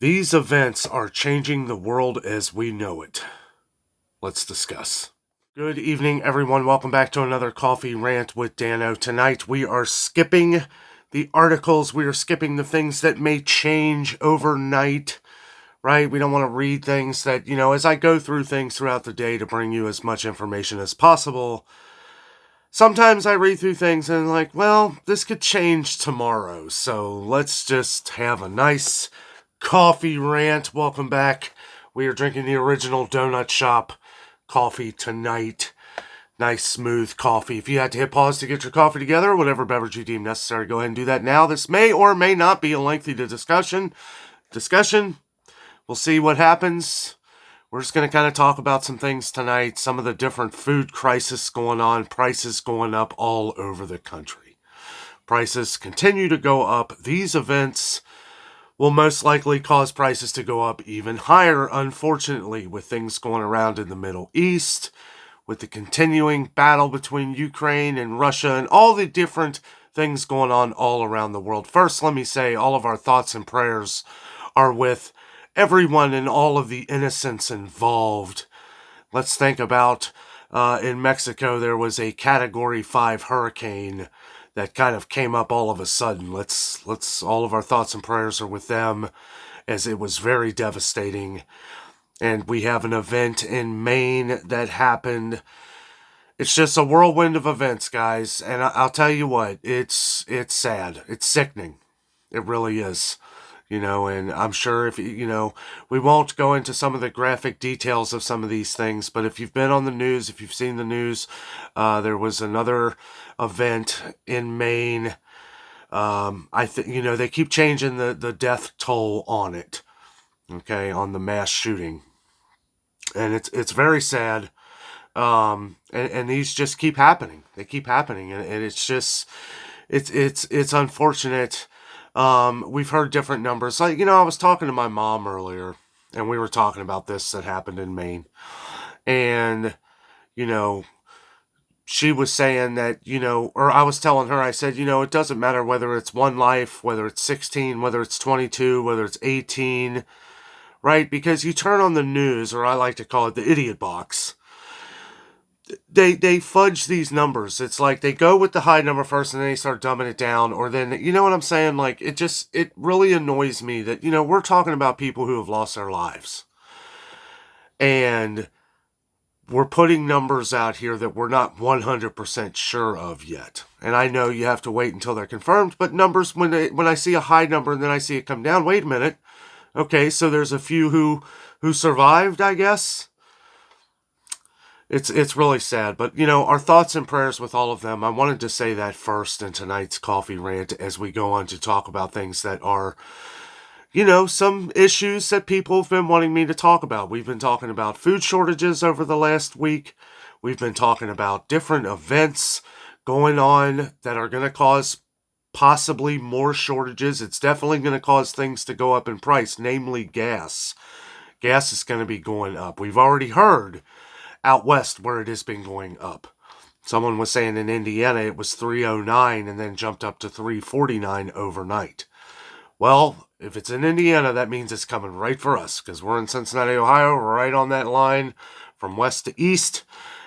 These events are changing the world as we know it. Let's discuss. Good evening, everyone. Welcome back to another Coffee Rant with Dano. Tonight we are skipping the articles. We are skipping the things that may change overnight, right? We don't want to read things that, as I go through things throughout the day to bring you as much information as possible, sometimes I read through things and I'm like, well, this could change tomorrow. So let's just have a nice coffee rant. Welcome back. We are drinking the original Donut Shop coffee tonight. Nice smooth coffee. If you had to hit pause to get your coffee together, whatever beverage you deem necessary, go ahead and do that now. This may or may not be a lengthy discussion. We'll see what happens. We're just going to kind of talk about some things tonight, some of the different food crisis going on, prices going up all over the country. Prices continue to go up. These events will most likely cause prices to go up even higher, unfortunately, with things going around in the Middle East, with the continuing battle between Ukraine and Russia, and all the different things going on all around the world. First, let me say all of our thoughts and prayers are with everyone and all of the innocents involved. Let's think about in Mexico, there was a Category 5 hurricane that kind of came up all of a sudden. Let's all of our thoughts and prayers are with them, as it was very devastating. And we have an event in Maine that happened. It's just a whirlwind of events, guys. And I'll tell you what, it's sad. It's sickening. It really is. And I'm sure if, we won't go into some of the graphic details of some of these things, but if you've been on the news, if you've seen the news, there was another event in Maine. I think, they keep changing the death toll on it, okay, on the mass shooting. And it's very sad. And these just keep happening. They keep happening. And it's just, it's unfortunate. We've heard different numbers. Like, I was talking to my mom earlier, and we were talking about this that happened in Maine. And, she was saying that, or I was telling her, I said, it doesn't matter whether it's one life, whether it's 16, whether it's 22, whether it's 18, right? Because you turn on the news, or I like to call it the idiot box. They fudge these numbers. It's like they go with the high number first and then they start dumbing it down, or then, you know what I'm saying? Like, it really annoys me that, we're talking about people who have lost their lives. And we're putting numbers out here that we're not 100% sure of yet. And I know you have to wait until they're confirmed, but numbers, when I see a high number and then I see it come down, wait a minute. Okay, so there's a few who survived, I guess. It's really sad, but our thoughts and prayers with all of them. I wanted to say that first in tonight's coffee rant as we go on to talk about things that are, some issues that people have been wanting me to talk about. We've been talking about food shortages over the last week. We've been talking about different events going on that are going to cause possibly more shortages. It's definitely going to cause things to go up in price, namely gas. Gas is going to be going up. We've already heard out west where it has been going up. Someone was saying in Indiana it was $3.09 and then jumped up to $3.49 overnight. Well, if it's in Indiana, that means it's coming right for us, because we're in Cincinnati, Ohio. We're right on that line from west to east,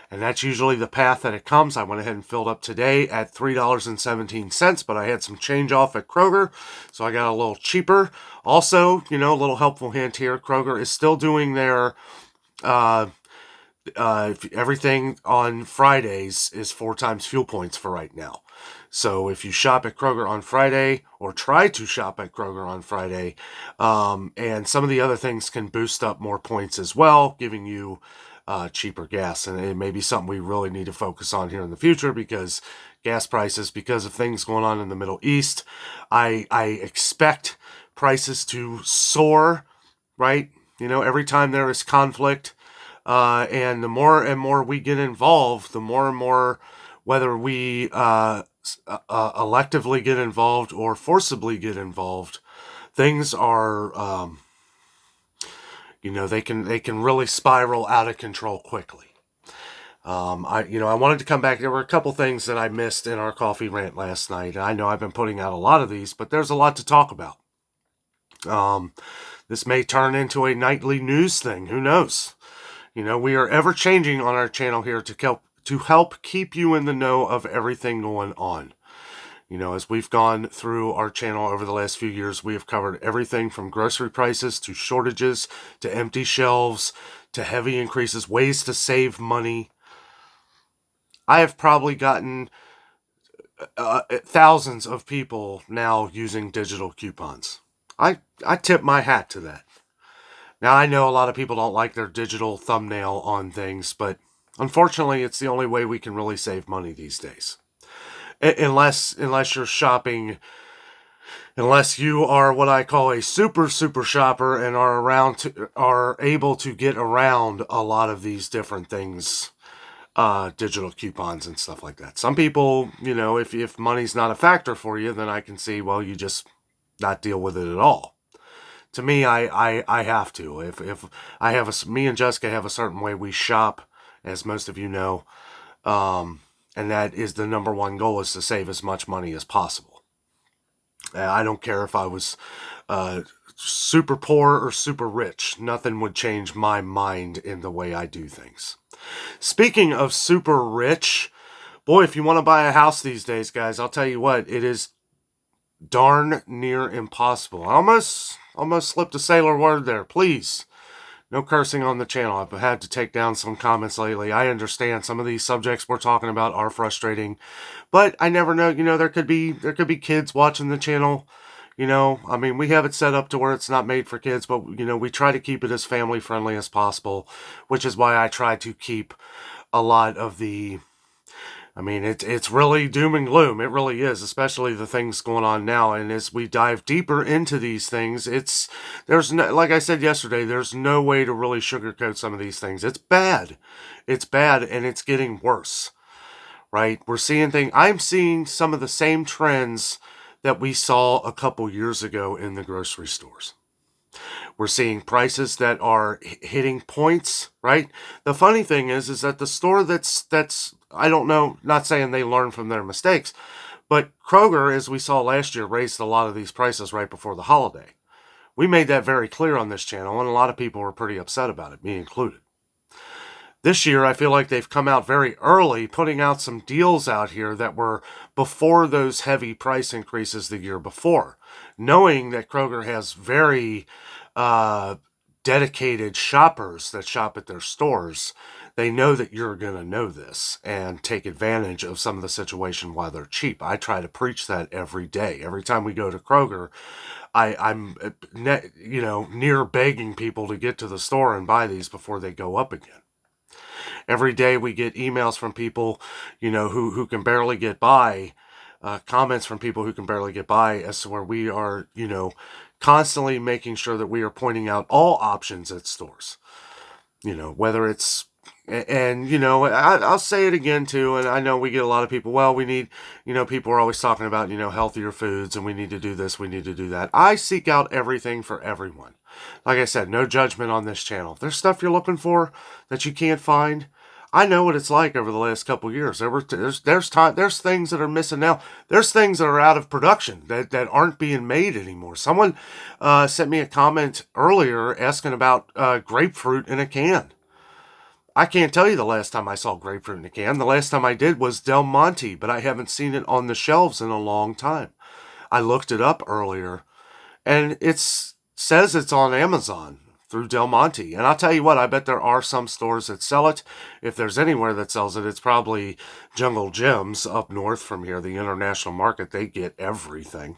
and that's usually the path that it comes. I went ahead and filled up today at $3.17, but I had some change off at Kroger, so I got a little cheaper. Also, a little helpful hint here, Kroger is still doing their everything on Fridays is 4 times fuel points for right now. So if you shop at Kroger on Friday, or try to shop at Kroger on Friday, and some of the other things can boost up more points as well, giving you cheaper gas. And it may be something we really need to focus on here in the future, because gas prices, because of things going on in the Middle East, I expect prices to soar, right? Every time there is conflict, and the more and more we get involved, the more and more, whether we electively get involved or forcibly get involved, things are, they can really spiral out of control quickly. I wanted to come back. There were a couple things that I missed in our coffee rant last night. I know I've been putting out a lot of these, but there's a lot to talk about. This may turn into a nightly news thing. Who knows? We are ever changing on our channel here to help keep you in the know of everything going on. As we've gone through our channel over the last few years, we have covered everything from grocery prices to shortages to empty shelves to heavy increases, ways to save money. I have probably gotten thousands of people now using digital coupons. I tip my hat to that. Now, I know a lot of people don't like their digital thumbnail on things, but unfortunately, it's the only way we can really save money these days. Unless you're shopping, unless you are what I call a super shopper and are able to get around a lot of these different things, digital coupons and stuff like that. Some people, if money's not a factor for you, then I can see, well, you just not deal with it at all. To me, I have to. If I have me and Jessica have a certain way we shop, as most of you know, and that is the number one goal, is to save as much money as possible. I don't care if I was super poor or super rich. Nothing would change my mind in the way I do things. Speaking of super rich, boy, if you want to buy a house these days, guys, I'll tell you what, it is darn near impossible. I almost slipped a sailor word there. Please, no cursing on the channel. I've had to take down some comments lately. I understand some of these subjects we're talking about are frustrating, but I never know. There could be kids watching the channel. We have it set up to where it's not made for kids, but we try to keep it as family friendly as possible, which is why I try to keep a lot of the. It's really doom and gloom. It really is, especially the things going on now. And as we dive deeper into these things, there's no, like I said yesterday, there's no way to really sugarcoat some of these things. It's bad. It's bad, and it's getting worse, right? I'm seeing some of the same trends that we saw a couple years ago in the grocery stores. We're seeing prices that are hitting points, right? The funny thing is that the store that's I don't know, not saying they learn from their mistakes, but Kroger, as we saw last year, raised a lot of these prices right before the holiday. We made that very clear on this channel, and a lot of people were pretty upset about it, me included. This year, I feel like they've come out very early, putting out some deals out here that were before those heavy price increases the year before, knowing that Kroger has very dedicated shoppers that shop at their stores. They know that you're going to know this and take advantage of some of the situation while they're cheap. I try to preach that every day. Every time we go to Kroger, I'm near begging people to get to the store and buy these before they go up again. Every day we get emails from people, who can barely get by, comments from people who can barely get by, as to where we are, constantly making sure that we are pointing out all options at stores. Whether it's, and I'll say it again too, and I know we get a lot of people, well, we need, people are always talking about, healthier foods, and we need to do this, we need to do that. I seek out everything for everyone. Like I said, no judgment on this channel. If there's stuff you're looking for that you can't find, I know what it's like over the last couple of years. There's things that are missing now. There's things that are out of production that aren't being made anymore. Someone sent me a comment earlier asking about grapefruit in a can. I can't tell you the last time I saw grapefruit in a can. The last time I did was Del Monte, but I haven't seen it on the shelves in a long time. I looked it up earlier, and it says it's on Amazon through Del Monte. And I'll tell you what, I bet there are some stores that sell it. If there's anywhere that sells it, it's probably Jungle Gems up north from here, the international market. They get everything.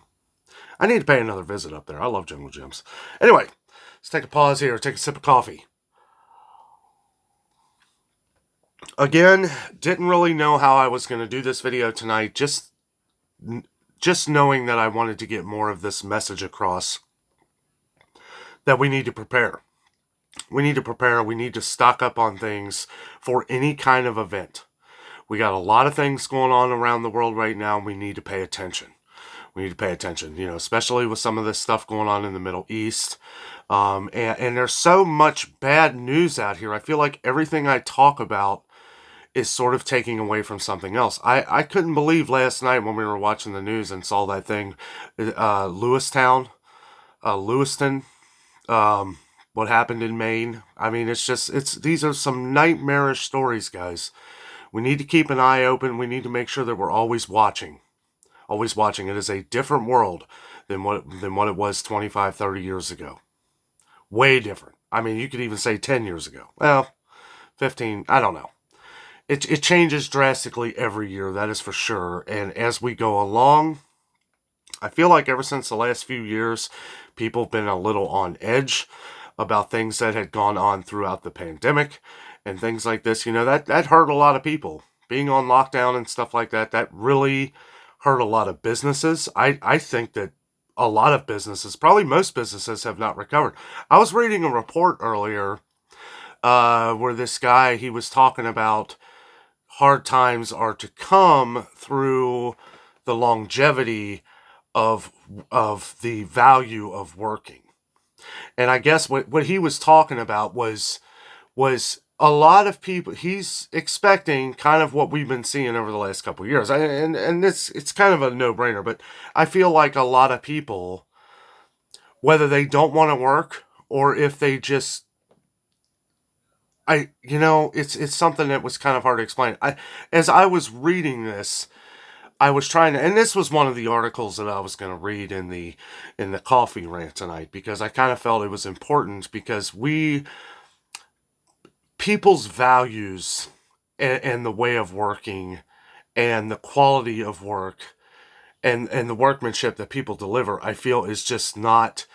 I need to pay another visit up there. I love Jungle Gems. Anyway, let's take a pause here, take a sip of coffee. Again, didn't really know how I was going to do this video tonight. Just knowing that I wanted to get more of this message across, that we need to prepare. We need to prepare. We need to stock up on things for any kind of event. We got a lot of things going on around the world right now, and we need to pay attention. We need to pay attention, especially with some of this stuff going on in the Middle East. And there's so much bad news out here. I feel like everything I talk about is sort of taking away from something else. I couldn't believe last night when we were watching the news and saw that thing, Lewiston, What happened in Maine. I mean, these are some nightmarish stories, guys. We need to keep an eye open. We need to make sure that we're always watching. Always watching. It is a different world than what it was 25, 30 years ago. Way different. I mean, you could even say 10 years ago. Well, 15, I don't know. It changes drastically every year, that is for sure. And as we go along, I feel like ever since the last few years, people have been a little on edge about things that had gone on throughout the pandemic and things like this. That hurt a lot of people. Being on lockdown and stuff like that, that really hurt a lot of businesses. I think that a lot of businesses, probably most businesses, have not recovered. I was reading a report earlier where this guy, he was talking about hard times are to come through the longevity of the value of working. And I guess what he was talking about was a lot of people. He's expecting kind of what we've been seeing over the last couple of years, and it's kind of a no brainer. But I feel like a lot of people, whether they don't want to work or if they just it's something that was kind of hard to explain. As I was reading this, I was trying to, and this was one of the articles that I was going to read in the coffee rant tonight, because I kind of felt it was important, because people's values and the way of working and the quality of work and the workmanship that people deliver, I feel is just not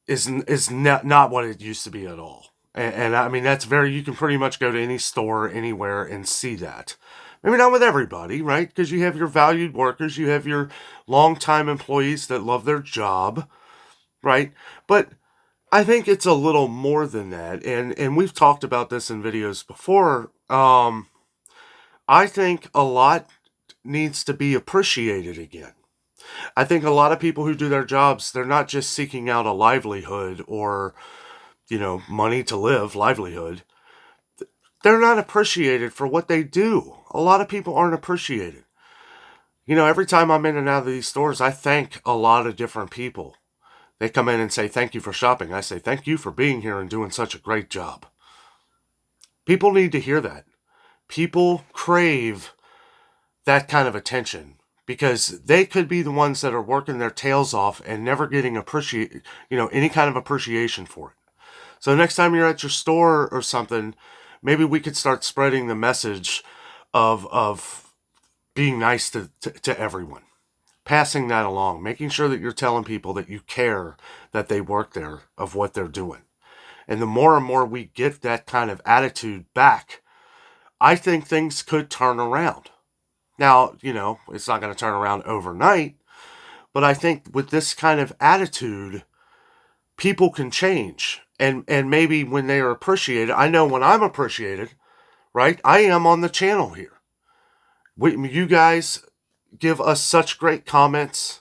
is not what it used to be at all. And I mean, you can pretty much go to any store anywhere and see that. Maybe not with everybody, right? Because you have your valued workers, you have your longtime employees that love their job, right? But I think it's a little more than that. And we've talked about this in videos before. I think a lot needs to be appreciated again. I think a lot of people who do their jobs, they're not just seeking out a livelihood or, money to live, livelihood. They're not appreciated for what they do. A lot of people aren't appreciated. Every time I'm in and out of these stores, I thank a lot of different people. They come in and say, thank you for shopping. I say, thank you for being here and doing such a great job. People need to hear that. People crave that kind of attention, because they could be the ones that are working their tails off and never getting any kind of appreciation for it. So next time you're at your store or something, maybe we could start spreading the message of being nice to everyone. Passing that along, making sure that you're telling people that you care that they work there, of what they're doing. And the more and more we get that kind of attitude back, I think things could turn around. Now, it's not going to turn around overnight, but I think with this kind of attitude, people can change. And maybe when they are appreciated, I know when I'm appreciated, right? I am on the channel here. You guys give us such great comments.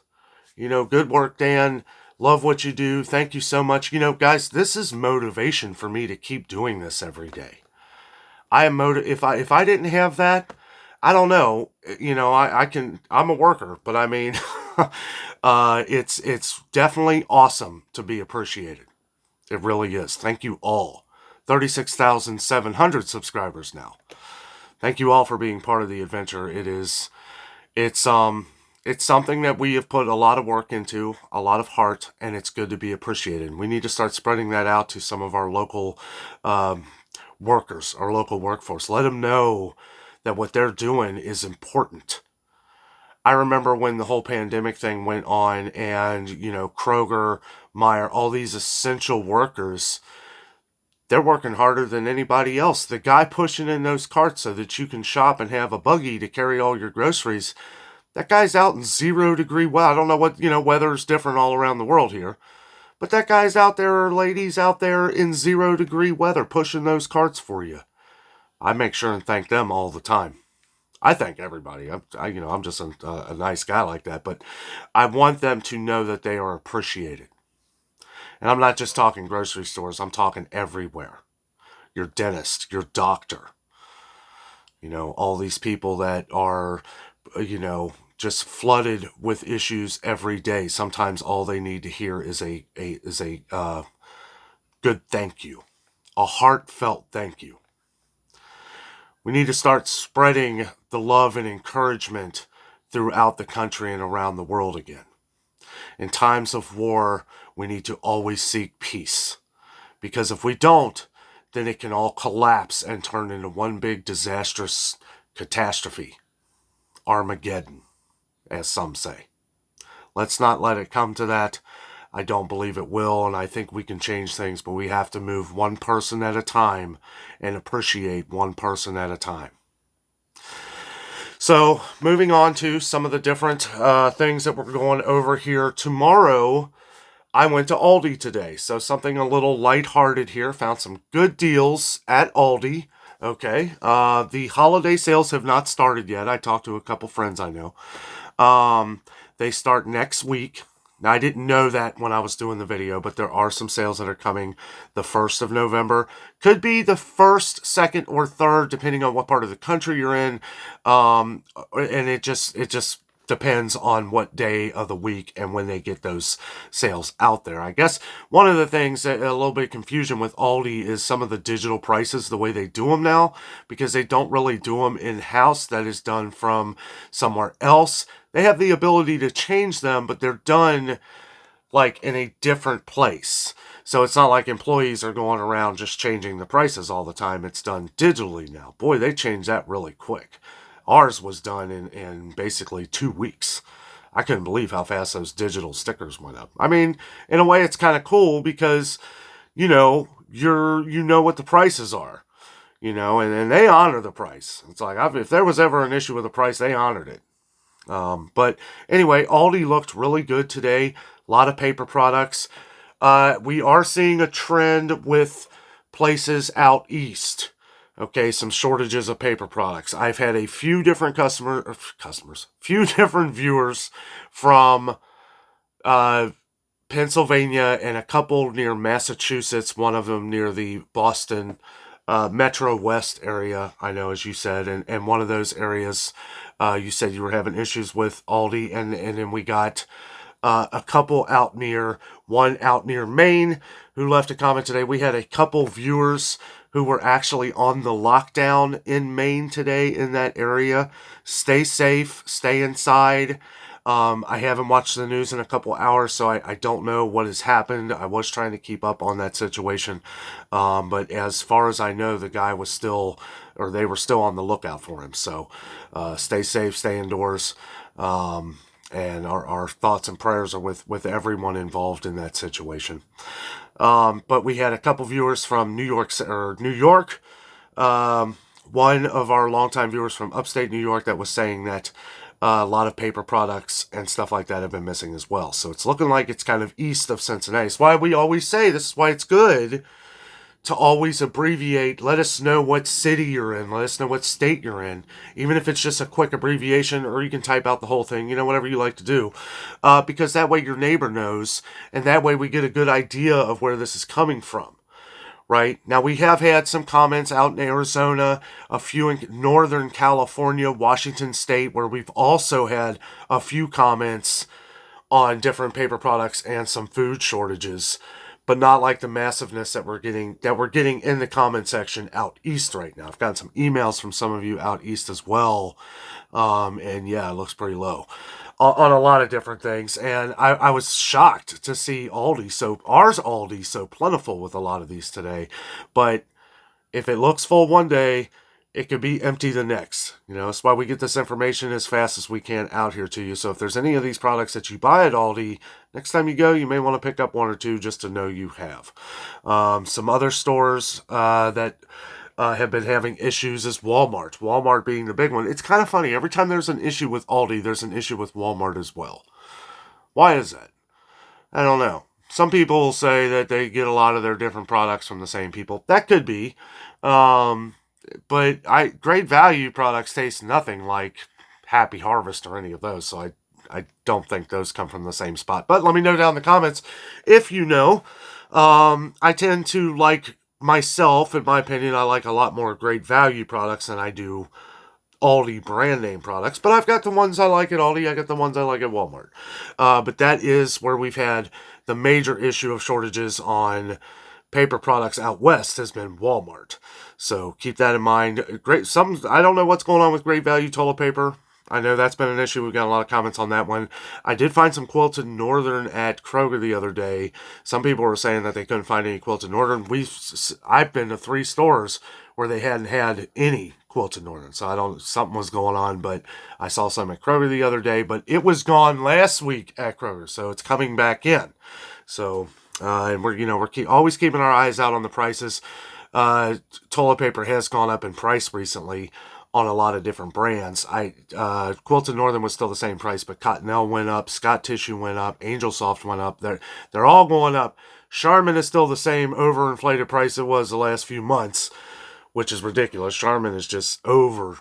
Good work, Dan. Love what you do. Thank you so much. Guys, this is motivation for me to keep doing this every day. I am if I didn't have that, I don't know. I'm a worker, but I mean, it's definitely awesome to be appreciated. It really is. Thank you all. 36,700 subscribers now. Thank you all for being part of the adventure. It's something that we have put a lot of work into, a lot of heart, and it's good to be appreciated. We need to start spreading that out to some of our local workers, our local workforce. Let them know that what they're doing is important. I remember when the whole pandemic thing went on, and, Kroger, Meijer, all these essential workers, they're working harder than anybody else. The guy pushing in those carts so that you can shop and have a buggy to carry all your groceries, that guy's out in 0-degree weather. I don't know what, weather's different all around the world here. But that guy's out there, or ladies out there in 0-degree weather pushing those carts for you. I make sure and thank them all the time. I thank everybody. I'm just a nice guy like that. But I want them to know that they are appreciated. And I'm not just talking grocery stores. I'm talking everywhere. Your dentist, your doctor. All these people that are, just flooded with issues every day. Sometimes all they need to hear is a good thank you, a heartfelt thank you. We need to start spreading the love and encouragement throughout the country and around the world again. In times of war, we need to always seek peace. Because if we don't, then it can all collapse and turn into one big disastrous catastrophe. Armageddon, as some say. Let's not let it come to that. I don't believe it will, and I think we can change things, but we have to move one person at a time and appreciate one person at a time. So, moving on to some of the different things that we're going over here. Tomorrow, I went to Aldi today, so something a little lighthearted here. Found some good deals at Aldi. Okay, the holiday sales have not started yet. I talked to a couple friends I know. They start next week. Now, I didn't know that when I was doing the video, but there are some sales that are coming the 1st of November. Could be the 1st, 2nd, or 3rd, depending on what part of the country you're in. And it just depends on what day of the week and when they get those sales out there. I guess one of the things that a little bit of confusion with Aldi is some of the digital prices, the way they do them now, because they don't really do them in-house. That is done from somewhere else. They have the ability to change them, but they're done like in a different place. So it's not like employees are going around just changing the prices all the time. It's done digitally now. Boy, they changed that really quick. Ours was done in basically 2 weeks. I couldn't believe how fast those digital stickers went up. I mean, in a way, it's kind of cool because, you know what the prices are, and they honor the price. It's like, if there was ever an issue with the price, they honored it. But anyway, Aldi looked really good today. A lot of paper products. We are seeing a trend with places out east. Okay, some shortages of paper products. I've had a few different few different viewers from Pennsylvania and a couple near Massachusetts, one of them near the Boston Metro West area, I know, as you said, and one of those areas, you said you were having issues with Aldi, and then we got a couple one out near Maine, who left a comment today. We had a couple viewers who were actually on the lockdown in Maine today in that area. Stay safe, stay inside. I haven't watched the news in a couple hours, so I don't know what has happened. I was trying to keep up on that situation. But as far as I know, the guy was they were still on the lookout for him. So stay safe, stay indoors. And our thoughts and prayers are with everyone involved in that situation. But we had a couple viewers from New York. One of our longtime viewers from upstate New York that was saying that a lot of paper products and stuff like that have been missing as well. So it's looking like it's kind of east of Cincinnati. It's why we always say, this is why it's good to always abbreviate. Let us know what city you're in. Let us know what state you're in. Even if it's just a quick abbreviation, or you can type out the whole thing, whatever you like to do. Because that way your neighbor knows, and that way we get a good idea of where this is coming from. Right? Now, we have had some comments out in Arizona, a few in Northern California, Washington State, where we've also had a few comments on different paper products and some food shortages, but not like the massiveness that we're getting in the comment section out east right now. I've gotten some emails from some of you out east as well, and yeah, it looks pretty low on a lot of different things. And I was shocked to see ours Aldi so plentiful with a lot of these today. But if it looks full one day, it could be empty the next. That's why we get this information as fast as we can out here to you. So if there's any of these products that you buy at Aldi, next time you go, you may want to pick up one or two just to know you have. Some other stores that have been having issues is Walmart. Walmart being the big one. It's kind of funny. Every time there's an issue with Aldi, there's an issue with Walmart as well. Why is that? I don't know. Some people say that they get a lot of their different products from the same people. That could be. But Great Value products taste nothing like Happy Harvest or any of those. So I don't think those come from the same spot. But let me know down in the comments if you know. I tend to like, myself, in my opinion, I like a lot more Great Value products than I do Aldi brand name products. But I've got the ones I like at Aldi. I got the ones I like at Walmart. But that is where we've had the major issue of shortages on paper products out west has been Walmart. So keep that in mind. I don't know what's going on with Great Value toilet paper. I know that's been an issue. We've got a lot of comments on that one. I did find some Quilted Northern at Kroger the other day. Some people were saying that they couldn't find any Quilted Northern. I've been to 3 stores where they hadn't had any Quilted Northern. So something was going on, but I saw some at Kroger the other day, but it was gone last week at Kroger. So it's coming back in. So, and we're always keeping our eyes out on the prices. Toilet paper has gone up in price recently on a lot of different brands. Quilted Northern was still the same price, but Cottonelle went up, Scott Tissue went up, Angel Soft went up. They're all going up. Charmin is still the same overinflated price it was the last few months, which is ridiculous. Charmin is just over.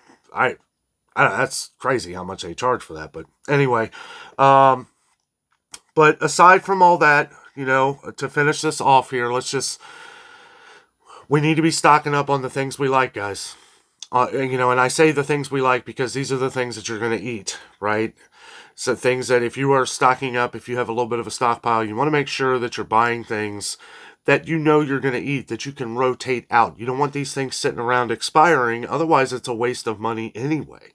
That's crazy how much they charge for that. But anyway, but aside from all that, to finish this off here, we need to be stocking up on the things we like, guys. And I say the things we like because these are the things that you're going to eat, right? So things that if you are stocking up, if you have a little bit of a stockpile, you want to make sure that you're buying things that you're going to eat, that you can rotate out. You don't want these things sitting around expiring. Otherwise, it's a waste of money anyway.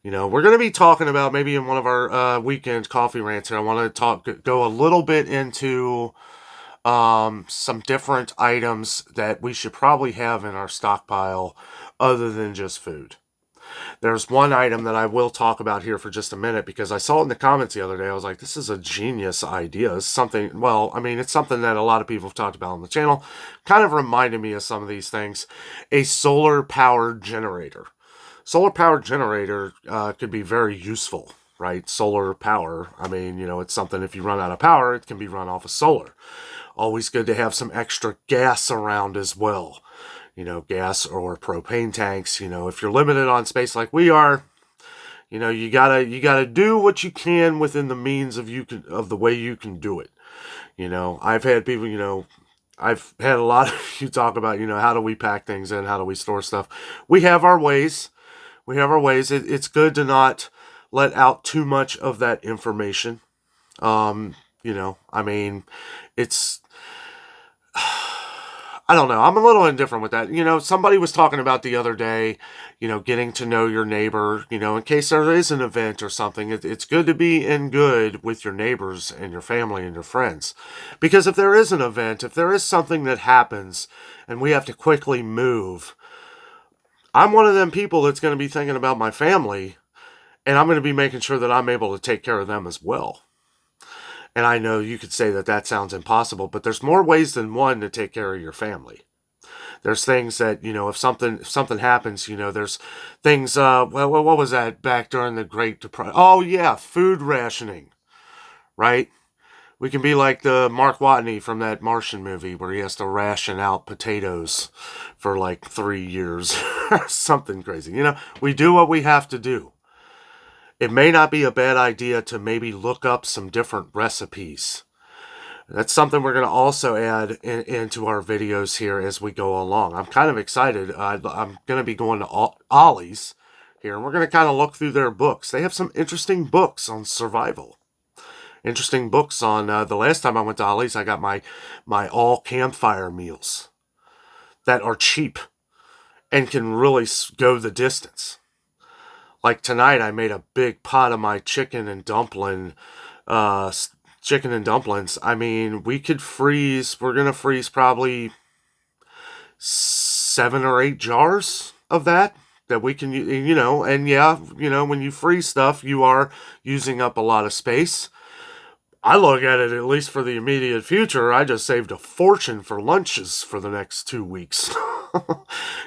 We're going to be talking about maybe in one of our weekend coffee rants here. I want to go a little bit into some different items that we should probably have in our stockpile other than just food. There's one item that I will talk about here for just a minute because I saw it in the comments the other day. I was like, this is a genius idea. It's something that a lot of people have talked about on the channel. Kind of reminded me of some of these things. A solar-powered generator. Solar-powered generator could be very useful, right? Solar power. It's something if you run out of power, it can be run off of solar. Always good to have some extra gas around as well. Gas or propane tanks. If you're limited on space like we are, you gotta do what you can within the means of the way you can do it. I've had people, I've had a lot of you talk about, how do we pack things in? How do we store stuff? We have our ways. It's good to not let out too much of that information. It's, I don't know. I'm a little indifferent with that. Somebody was talking about the other day, getting to know your neighbor, in case there is an event or something. It's good to be in good with your neighbors and your family and your friends. Because if there is an event, if there is something that happens and we have to quickly move, I'm one of them people that's going to be thinking about my family, and I'm going to be making sure that I'm able to take care of them as well. And I know you could say that sounds impossible, but there's more ways than one to take care of your family. There's things that, if something happens, there's things, what was that back during the Great Depression? Oh, yeah, food rationing, right? We can be like the Mark Watney from that Martian movie where he has to ration out potatoes for like 3 years. Something crazy. We do what we have to do. It may not be a bad idea to maybe look up some different recipes. That's something we're going to also add into our videos here as we go along. I'm kind of excited. I'm going to be going to Ollie's here, and we're going to kind of look through their books. They have some interesting books on survival. Interesting books on, the last time I went to Ollie's, I got my all campfire meals that are cheap and can really go the distance. Like tonight, I made a big pot of my chicken and dumplings. We could freeze. We're going to freeze probably 7 or 8 jars of that we can, and yeah, when you freeze stuff, you are using up a lot of space. I look at it, at least for the immediate future, I just saved a fortune for lunches for the next 2 weeks.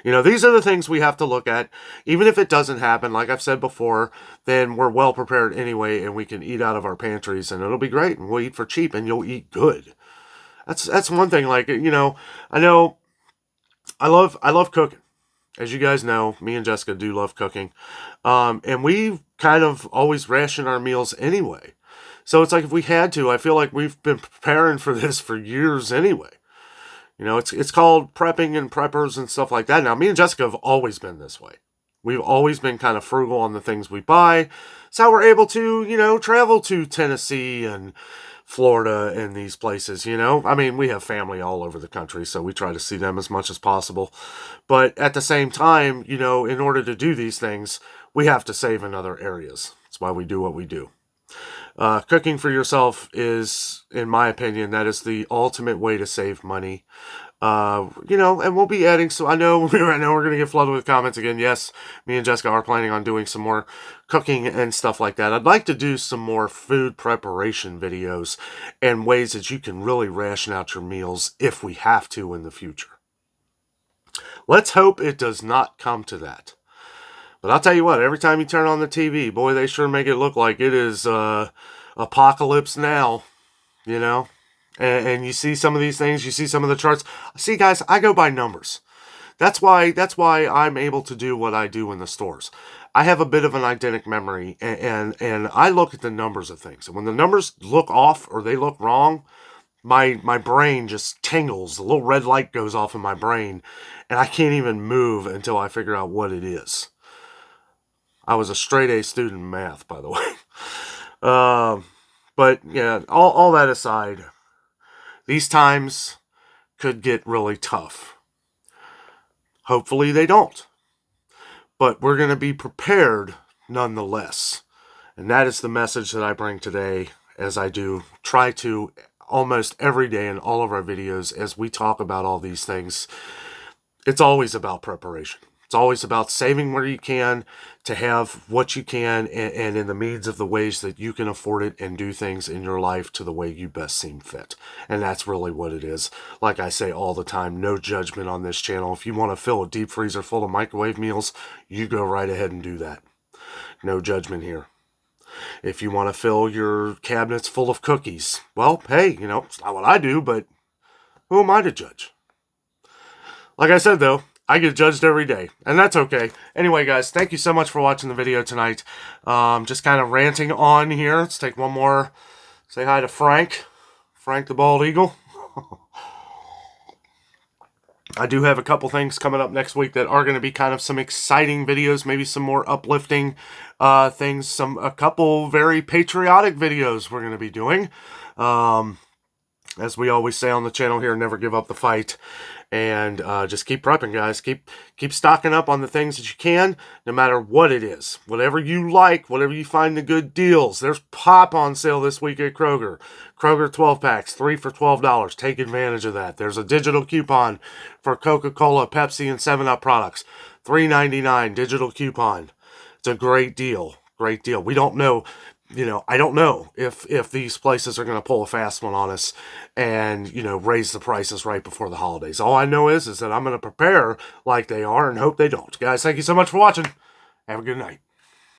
These are the things we have to look at. Even if it doesn't happen, like I've said before, then we're well prepared anyway, and we can eat out of our pantries, and it'll be great, and we'll eat for cheap, and you'll eat good. That's one thing. Like, I know I love cooking. As you guys know, me and Jessica do love cooking. And we kind of always ration our meals anyway. So it's like if we had to, I feel like we've been preparing for this for years anyway. It's called prepping and preppers and stuff like that. Now, me and Jessica have always been this way. We've always been kind of frugal on the things we buy. It's how we're able to, travel to Tennessee and Florida and these places, you know? I mean, we have family all over the country, so we try to see them as much as possible. But at the same time, you know, in order to do these things, we have to save in other areas. That's why we do what we do. Cooking for yourself is, in my opinion, that is the ultimate way to save money. You know, and we'll be adding, so I know we're going to get flooded with comments again. Yes, me and Jessica are planning on doing some more cooking and stuff like that. I'd like to do some more food preparation videos and ways that you can really ration out your meals if we have to in the future. Let's hope it does not come to that. But I'll tell you what, every time you turn on the TV, boy, they sure make it look like it is apocalypse now, you know? And you see some of these things, you see some of the charts. See, guys, I go by numbers. That's why I'm able to do what I do in the stores. I have a bit of an eidetic memory, and I look at the numbers of things. And when the numbers look off or they look wrong, my brain just tingles. The little red light goes off in my brain, and I can't even move until I figure out what it is. I was a straight A student in math, by the way. But yeah, all that aside, these times could get really tough. Hopefully they don't. But we're going to be prepared nonetheless. And that is the message that I bring today, as I do try to almost every day in all of our videos as we talk about all these things. It's always about preparation. It's always about saving where you can to have what you can, and in the means of the ways that you can afford it, and do things in your life to the way you best seem fit. And that's really what it is. Like I say all the time, no judgment on this channel. If you want to fill a deep freezer full of microwave meals, you go right ahead and do that. No judgment here. If you want to fill your cabinets full of cookies, well, hey, you know, it's not what I do, but who am I to judge? Like I said, though, I get judged every day, and that's okay. Anyway, guys, thank you so much for watching the video tonight. Just kind of ranting on here. Let's take one more. Say hi to Frank. Frank the Bald Eagle. I do have a couple things coming up next week that are going to be kind of some exciting videos, maybe some more uplifting things, a couple very patriotic videos we're going to be doing. As we always say on the channel here, never give up the fight. And just keep prepping, guys. Keep stocking up on the things that you can, no matter what it is. Whatever you like, whatever you find the good deals. There's pop on sale this week at Kroger. Kroger 12 packs, 3 for $12. Take advantage of that. There's a digital coupon for Coca-Cola, Pepsi, and 7-Up products. $3.99 digital coupon. It's a great deal. Great deal. We don't know. You know, I don't know if these places are going to pull a fast one on us and, you know, raise the prices right before the holidays. All I know is that I'm going to prepare like they are and hope they don't. Guys, thank you so much for watching. Have a good night.